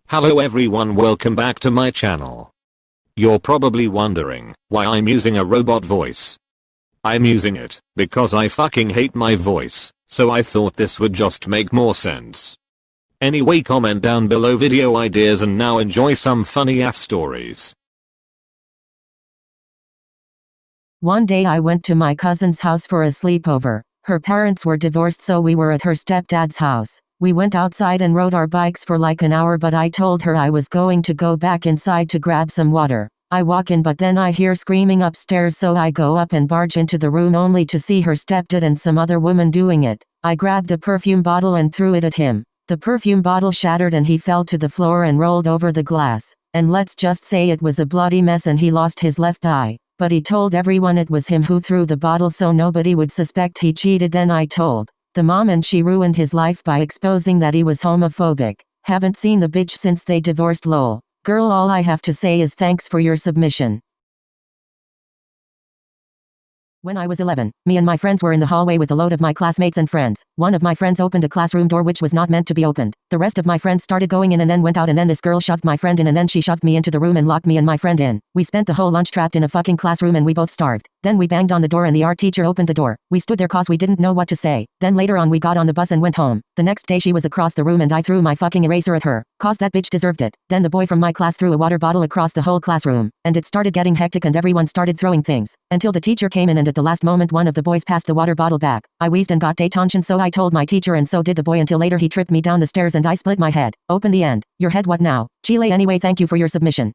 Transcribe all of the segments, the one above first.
Hello everyone, welcome back to my channel. You're probably wondering why I'm using a robot voice. I'm using it because I fucking hate my voice, so I thought this would just make more sense. Anyway, comment down below video ideas and now enjoy some funny ass stories. One day I went to my cousin's house for a sleepover. Her parents were divorced, so we were at her stepdad's house. We went outside and rode our bikes for like an hour, but I told her I was going to go back inside to grab some water. I walk in, but then I hear screaming upstairs, so I go up and barge into the room only to see her stepdad and some other woman doing it. I grabbed a perfume bottle and threw it at him. The perfume bottle shattered and he fell to the floor and rolled over the glass. And let's just say it was a bloody mess and he lost his left eye. But he told everyone it was him who threw the bottle so nobody would suspect he cheated. Then I told the mom and she ruined his life by exposing that he was homophobic. Haven't seen the bitch since they divorced, lol. Girl, all I have to say is thanks for your submission. When I was 11, me and my friends were in the hallway with a load of my classmates and friends. One of my friends opened a classroom door which was not meant to be opened. The rest of my friends started going in and then went out, and then this girl shoved my friend in and then she shoved me into the room and locked me and my friend in. We spent the whole lunch trapped in a fucking classroom and we both starved. Then we banged on the door and the art teacher opened the door. We stood there cause we didn't know what to say. Then later on we got on the bus and went home. The next day she was across the room and I threw my fucking eraser at her. Cause that bitch deserved it. Then the boy from my class threw a water bottle across the whole classroom. And it started getting hectic and everyone started throwing things. Until the teacher came in and at the last moment one of the boys passed the water bottle back. I wheezed and got detention, so I told my teacher and so did the boy, until later he tripped me down the stairs and I split my head. Open the end. Your head, what now? Chile. Anyway, thank you for your submission.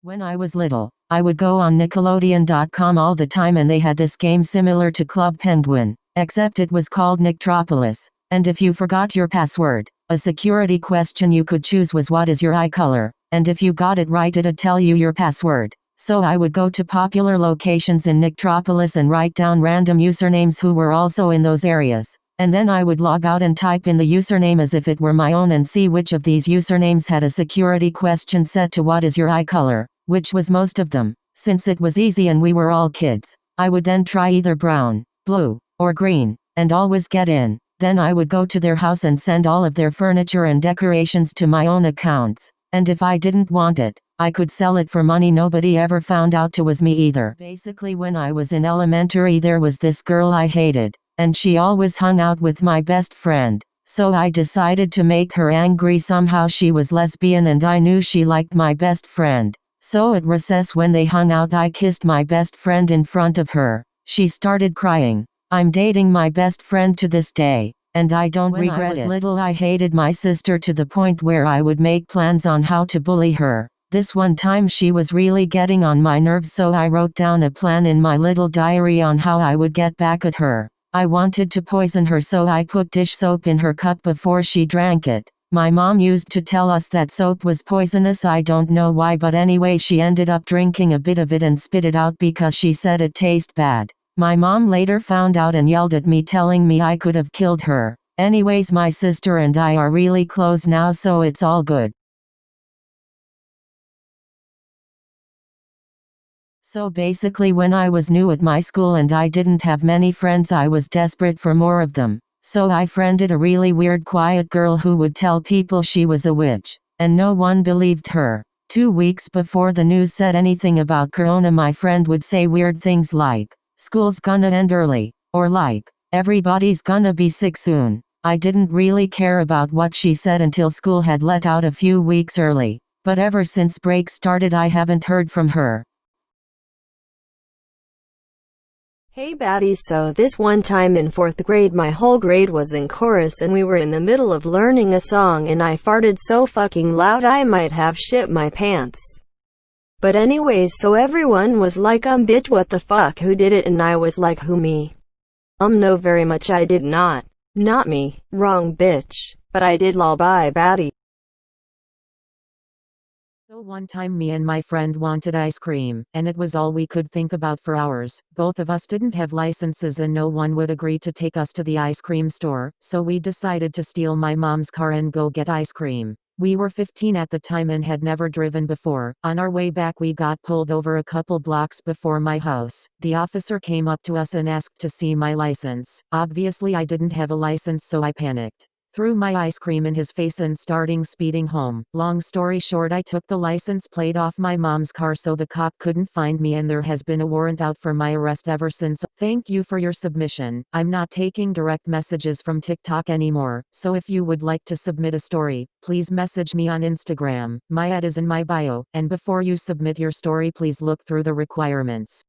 When I was little, I would go on Nickelodeon.com all the time and they had this game similar to Club Penguin, except it was called Nicktropolis. And if you forgot your password, a security question you could choose was what is your eye color, and if you got it right it'd tell you your password. So I would go to popular locations in Nicktropolis and write down random usernames who were also in those areas. And then I would log out and type in the username as if it were my own and see which of these usernames had a security question set to what is your eye color, which was most of them. Since it was easy and we were all kids, I would then try either brown, blue, or green, and always get in. Then I would go to their house and send all of their furniture and decorations to my own accounts. And if I didn't want it, I could sell it for money. Nobody ever found out it was me either. Basically, when I was in elementary there was this girl I hated, and she always hung out with my best friend. So I decided to make her angry. Somehow she was lesbian and I knew she liked my best friend. So at recess when they hung out I kissed my best friend in front of her. She started crying. I'm dating my best friend to this day, and I don't regret it. When I was little I hated my sister to the point where I would make plans on how to bully her. This one time she was really getting on my nerves, so I wrote down a plan in my little diary on how I would get back at her. I wanted to poison her, so I put dish soap in her cup before she drank it. My mom used to tell us that soap was poisonous. I don't know why, but anyway she ended up drinking a bit of it and spit it out because she said it tasted bad. My mom later found out and yelled at me, telling me I could have killed her. Anyways, my sister and I are really close now, so it's all good. So basically, when I was new at my school and I didn't have many friends, I was desperate for more of them. So I friended a really weird quiet girl who would tell people she was a witch, and no one believed her. 2 weeks before the news said anything about Corona, my friend would say weird things like, "School's gonna end early," or like, "Everybody's gonna be sick soon." I didn't really care about what she said until school had let out a few weeks early. But ever since break started I haven't heard from her. Hey baddies, so this one time in 4th grade my whole grade was in chorus and we were in the middle of learning a song and I farted so fucking loud I might have shit my pants. But anyways, so everyone was like, bitch, what the fuck, who did it? And I was like, who, me? No, very much I did not. Not me. Wrong, bitch. But I did, lol, bye baddie. So one time me and my friend wanted ice cream, and it was all we could think about for hours. Both of us didn't have licenses and no one would agree to take us to the ice cream store, so we decided to steal my mom's car and go get ice cream. We were 15 at the time and had never driven before. On our way back we got pulled over a couple blocks before my house. The officer came up to us and asked to see my license. Obviously I didn't have a license, so I panicked. Threw my ice cream in his face and starting speeding home. Long story short, I took the license plate off my mom's car so the cop couldn't find me, and there has been a warrant out for my arrest ever since. Thank you for your submission. I'm not taking direct messages from TikTok anymore, so if you would like to submit a story, please message me on Instagram. My ad is in my bio, and before you submit your story, please look through the requirements.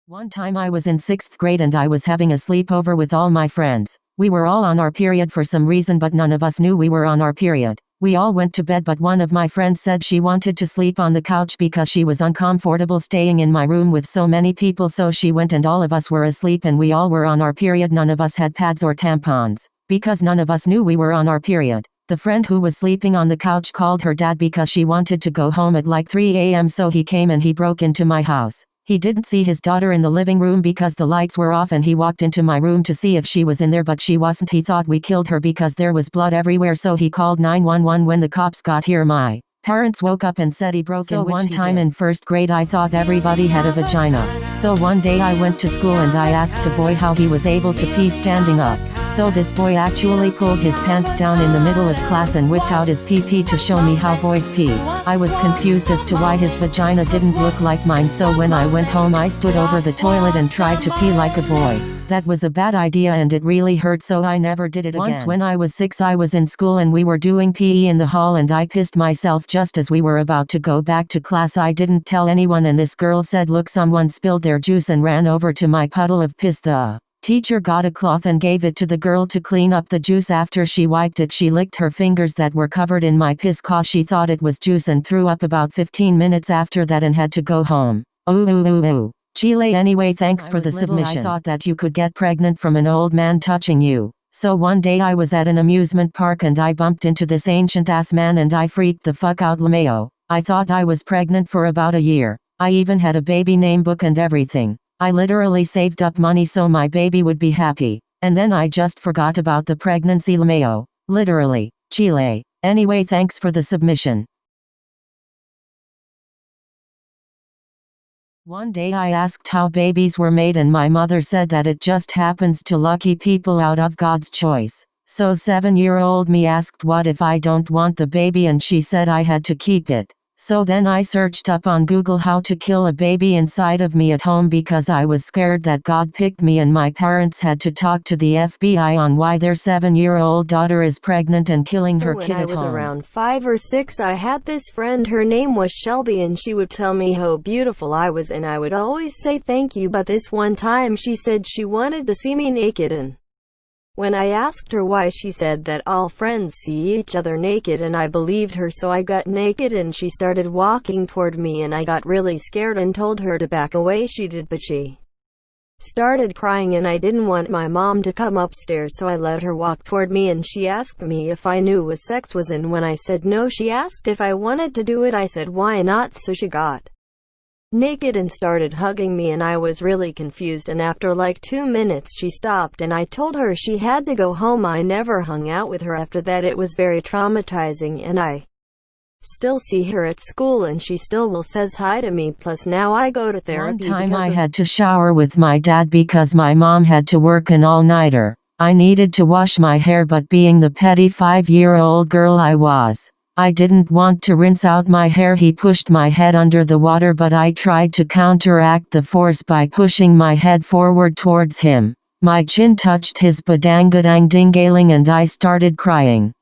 One time I was in 6th grade and I was having a sleepover with all my friends. We were all on our period for some reason, but none of us knew we were on our period. We all went to bed, but one of my friends said she wanted to sleep on the couch because she was uncomfortable staying in my room with so many people, so she went and all of us were asleep and we all were on our period. None of us had pads or tampons, because none of us knew we were on our period. The friend who was sleeping on the couch called her dad because she wanted to go home at like 3 a.m. so he came and he broke into my house. He didn't see his daughter in the living room because the lights were off, and he walked into my room to see if she was in there, but she wasn't. He thought we killed her because there was blood everywhere, so he called 911. When the cops got here, my parents woke up and said he broke in. One time in 1st grade I thought everybody had a vagina. So one day I went to school and I asked a boy how he was able to pee standing up. So this boy actually pulled his pants down in the middle of class and whipped out his pee-pee to show me how boys pee. I was confused as to why his vagina didn't look like mine, so when I went home I stood over the toilet and tried to pee like a boy. That was a bad idea and it really hurt, so I never did it again. Once when I was 6 I was in school and we were doing PE in the hall and I pissed myself just as we were about to go back to class. I didn't tell anyone and this girl said, "Look, someone spilled their juice," and ran over to my puddle of piss. The teacher got a cloth and gave it to the girl to clean up the juice. After she wiped it, she licked her fingers that were covered in my piss cause she thought it was juice, and threw up about 15 minutes after that and had to go home. Ooh. Chile. Anyway, thanks for the submission. I thought that you could get pregnant from an old man touching you. So one day I was at an amusement park and I bumped into this ancient ass man and I freaked the fuck out. LMAO. I thought I was pregnant for about a year. I even had a baby name book and everything. I literally saved up money so my baby would be happy. And then I just forgot about the pregnancy. LMAO. Literally. Chile. Anyway, thanks for the submission. One day I asked how babies were made and my mother said that it just happens to lucky people out of God's choice. So 7-year-old me asked what if I don't want the baby, and she said I had to keep it. So then I searched up on Google how to kill a baby inside of me at home because I was scared that God picked me and my parents had to talk to the FBI on why their 7-year-old daughter is pregnant and killing her kid at home. When I was around 5 or 6, I had this friend, her name was Shelby, and she would tell me how beautiful I was and I would always say thank you, but this one time she said she wanted to see me naked, and when I asked her why, she said that all friends see each other naked, and I believed her, so I got naked and she started walking toward me and I got really scared and told her to back away. She did, but she started crying and I didn't want my mom to come upstairs, so I let her walk toward me, and she asked me if I knew what sex was, and when I said no, she asked if I wanted to do it. I said why not, so she got naked and started hugging me and I was really confused, and after like 2 minutes she stopped and I told her she had to go home. I never hung out with her after that. It was very traumatizing and I still see her at school and she still will says hi to me, plus now I go to therapy. One time I had to shower with my dad because my mom had to work an all-nighter. I needed to wash my hair, but being the petty 5-year-old girl I was, I didn't want to rinse out my hair. He pushed my head under the water, but I tried to counteract the force by pushing my head forward towards him. My chin touched his badangadang dingaling and I started crying.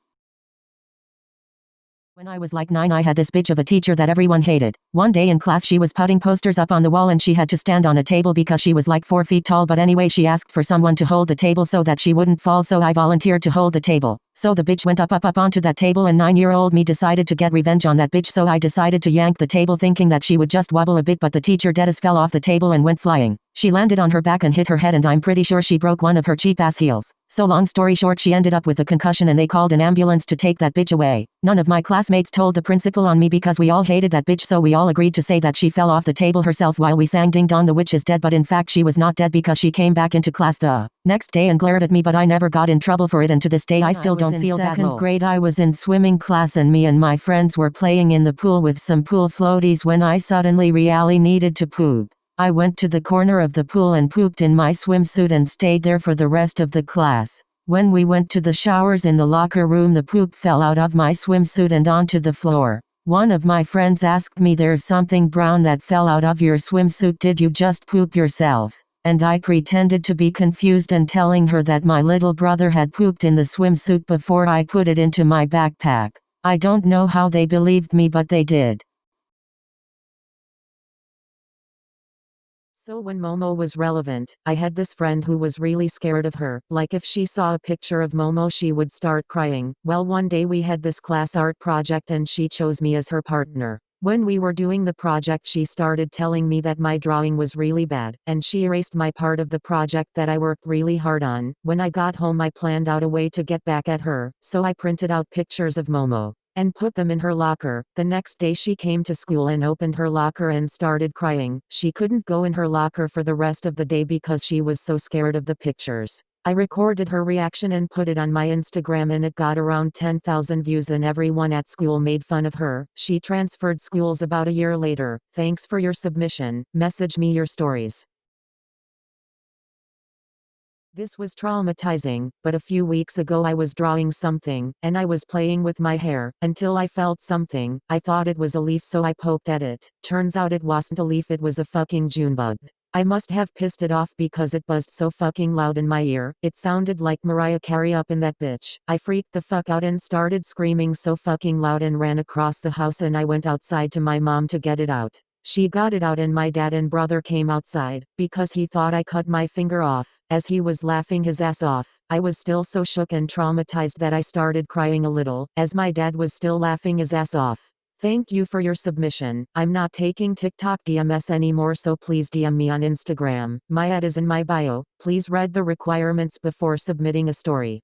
When I was like 9, I had this bitch of a teacher that everyone hated. One day in class she was putting posters up on the wall and she had to stand on a table because she was like 4 feet tall, but anyway she asked for someone to hold the table so that she wouldn't fall, so I volunteered to hold the table. So the bitch went up onto that table and 9-year-old me decided to get revenge on that bitch, so I decided to yank the table thinking that she would just wobble a bit, but the teacher deadass fell off the table and went flying. She landed on her back and hit her head and I'm pretty sure she broke one of her cheap ass heels. So long story short, she ended up with a concussion and they called an ambulance to take that bitch away. None of my classmates told the principal on me because we all hated that bitch, so we all agreed to say that she fell off the table herself while we sang Ding Dong the Witch is Dead, but in fact she was not dead because she came back into class the next day and glared at me, but I never got in trouble for it, and to this day I still don't feel that low. In 2nd grade I was in swimming class and me and my friends were playing in the pool with some pool floaties when I suddenly really needed to poop. I went to the corner of the pool and pooped in my swimsuit and stayed there for the rest of the class. When we went to the showers in the locker room, the poop fell out of my swimsuit and onto the floor. One of my friends asked me, "There's something brown that fell out of your swimsuit. Did you just poop yourself?" And I pretended to be confused and telling her that my little brother had pooped in the swimsuit before I put it into my backpack. I don't know how they believed me, but they did. So when Momo was relevant, I had this friend who was really scared of her. Like if she saw a picture of Momo she would start crying. Well, one day we had this class art project and she chose me as her partner. When we were doing the project she started telling me that my drawing was really bad, and she erased my part of the project that I worked really hard on. When I got home I planned out a way to get back at her, so I printed out pictures of Momo and put them in her locker. The next day she came to school and opened her locker and started crying. She couldn't go in her locker for the rest of the day because she was so scared of the pictures. I recorded her reaction and put it on my Instagram and it got around 10,000 views and everyone at school made fun of her. She transferred schools about a year later. Thanks for your submission. Message me your stories. This was traumatizing, but a few weeks ago I was drawing something, and I was playing with my hair, until I felt something. I thought it was a leaf, so I poked at it. Turns out it wasn't a leaf, it was a fucking Junebug. I must have pissed it off because it buzzed so fucking loud in my ear. It sounded like Mariah Carey up in that bitch. I freaked the fuck out and started screaming so fucking loud and ran across the house, and I went outside to my mom to get it out. She got it out and my dad and brother came outside, because he thought I cut my finger off. As he was laughing his ass off, I was still so shook and traumatized that I started crying a little, as my dad was still laughing his ass off. Thank you for your submission. I'm not taking TikTok DMs anymore, so please DM me on Instagram. My ad is in my bio. Please read the requirements before submitting a story.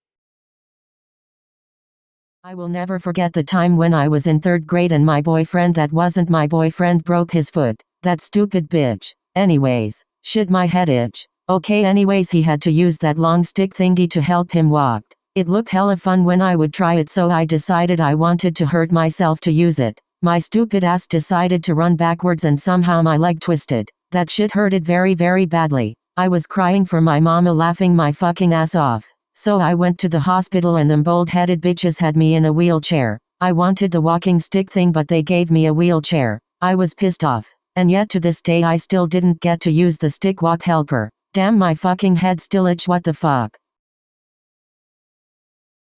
I will never forget the time when I was in 3rd grade and my boyfriend that wasn't my boyfriend broke his foot. That stupid bitch. Anyways, shit, my head itch. Okay, anyways, he had to use that long stick thingy to help him walk. It looked hella fun when I would try it, so I decided I wanted to hurt myself to use it. My stupid ass decided to run backwards and somehow my leg twisted. That shit hurted very, very badly. I was crying for my mama, laughing my fucking ass off. So I went to the hospital and them bald-headed bitches had me in a wheelchair. I wanted the walking stick thing, but they gave me a wheelchair. I was pissed off. And yet to this day I still didn't get to use the stick walk helper. Damn, my fucking head still itch, what the fuck.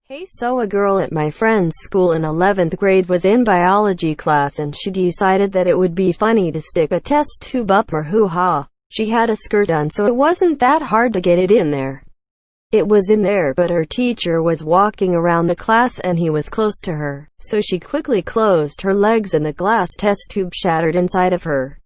Hey, so a girl at my friend's school in 11th grade was in biology class and she decided that it would be funny to stick a test tube up her hoo-ha. She had a skirt on, so it wasn't that hard to get it in there. It was in there, but her teacher was walking around the class and he was close to her, so she quickly closed her legs and the glass test tube shattered inside of her.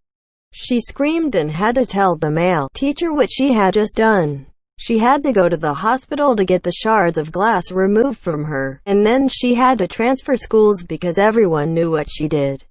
She screamed and had to tell the male teacher what she had just done. She had to go to the hospital to get the shards of glass removed from her, and then she had to transfer schools because everyone knew what she did.